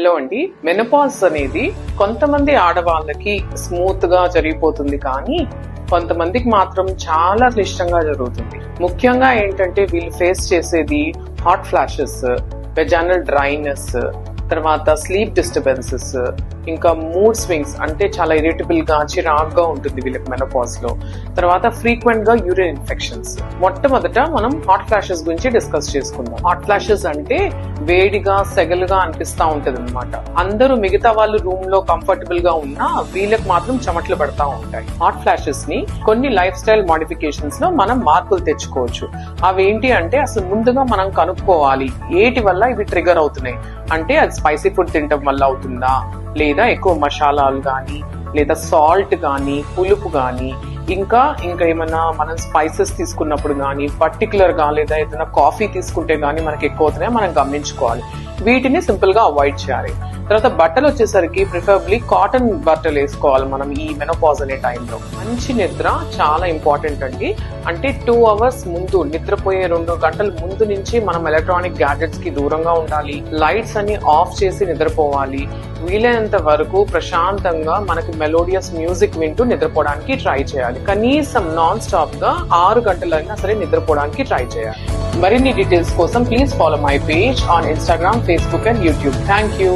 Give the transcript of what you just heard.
Hello అండి. Menopause అనేది కొంతమంది ఆడవాళ్ళకి స్మూత్ గా జరిగిపోతుంది, కానీ కొంతమందికి మాత్రం చాలా క్లిష్టంగా జరుగుతుంది. ముఖ్యంగా ఏంటంటే వీళ్ళు ఫేస్ చేసేది హాట్ ఫ్లాషెస్, వెజానల్ డ్రైనెస్, తర్వాత స్లీప్ డిస్టర్బెన్సెస్, ఇంకా మూడ్ స్వింగ్స్, అంటే చాలా ఇరిటబుల్ గా చిరాగ్గా ఉంటుంది వీళ్ళకి మెనోపాజ్ లో. తర్వాత ఫ్రీక్వెంట్ గా యూరిన్ ఇన్ఫెక్షన్స్. మొట్టమొదట మనం హాట్ ఫ్లాషెస్ గురించి డిస్కస్ చేసుకుందాం. హాట్ ఫ్లాషెస్ అంటే వేడిగా సెగలుగా అనిపిస్తా ఉంటది అనమాట. అందరూ మిగతా వాళ్ళు రూమ్ లో కంఫర్టబుల్ గా ఉన్నా వీళ్ళకి మాత్రం చెమటలు పడతా ఉంటాయి. హాట్ ఫ్లాషెస్ ని కొన్ని లైఫ్ స్టైల్ మోడిఫికేషన్స్ లో మనం మార్పులు తెచ్చుకోవచ్చు. అవేంటి అంటే అసలు ముందుగా మనం కనుక్కోవాలి ఏటి వల్ల ఇవి ట్రిగర్ అవుతున్నాయి. అంటే అది స్పైసీ ఫుడ్ తినడం వల్ల అవుతుందా, లేదా ఎక్కువ మసాలాలు గాని, లేదా సాల్ట్ గాని, పులుపు గాని, ఇంకా ఏమైనా మనం స్పైసెస్ తీసుకున్నప్పుడు గానీ, పర్టికులర్ గా లేదా ఏదైనా కాఫీ తీసుకుంటే గానీ మనకి ఎక్కువ అవుతున్నాయి మనం గమనించుకోవాలి. వీటిని సింపుల్ గా అవాయిడ్ చేయాలి. తర్వాత బట్టలు వచ్చేసరికి ప్రిఫరబ్లీ కాటన్ బట్టలు వేసుకోవాలి మనం ఈ మెనోపాజ్ అనే టైంలో. మంచి నిద్ర చాలా ఇంపార్టెంట్ అండి. అంటే 2 hours ముందు, నిద్రపోయే 2 గంటల ముందు నుంచి మనం ఎలక్ట్రానిక్ గ్యాడ్జెట్స్ కి దూరంగా ఉండాలి. లైట్స్ అన్ని ఆఫ్ చేసి నిద్రపోవాలి. వీలైనంత వరకు ప్రశాంతంగా మనకి మెలోడియస్ మ్యూజిక్ వింటూ నిద్రపోవడానికి ట్రై చేయాలి. కనీసం నాన్ స్టాప్ గా 6 గంటలైనా సరే నిద్రపోవడానికి ట్రై చేయాలి. మరిన్ని డీటెయిల్స్ కోసం please follow my page on Instagram, Facebook and YouTube. Thank you.